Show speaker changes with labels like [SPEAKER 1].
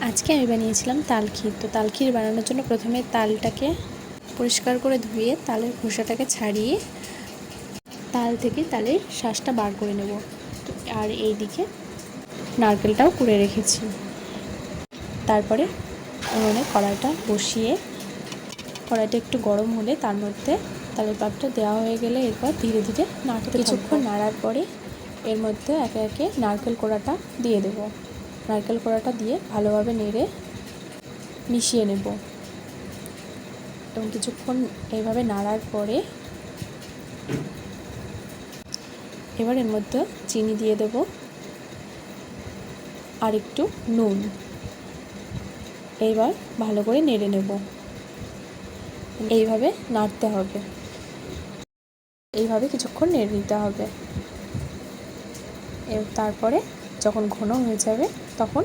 [SPEAKER 1] আজকে আমি বানিয়েছিলাম তাল ক্ষীর। তো তাল ক্ষীর বানানোর জন্য প্রথমে তালটাকে পরিষ্কার করে ধুয়ে তালের খোসাটাকে ছাড়িয়ে তাল থেকে তালের শাঁসটা বার করে নেব। তো আর এই দিকে নারকেলটাও কুড়ে রেখেছি। তারপরে উনুনে কড়াইটা বসিয়ে কড়াইটা একটু গরম হলে তার মধ্যে তালের পাপটা দেওয়া হয়ে গেলে এরপর ধীরে ধীরে কিছুক্ষণ নাড়ার পরে এর মধ্যে একে একে নারকেল কোড়াটা দিয়ে দেব। নারকেল কোড়াটা দিয়ে ভালোভাবে নেড়ে মিশিয়ে নেব এবং কিছুক্ষণ এইভাবে নাড়ার পরে এবার এর মধ্যে চিনি দিয়ে দেব আর একটু নুন। এইবার ভালো করে নেড়ে নেব। এইভাবে নাড়তে হবে, এইভাবে কিছুক্ষণ নেড়ে নিতে হবে। তারপরে যখন ঘন হয়ে যাবে তখন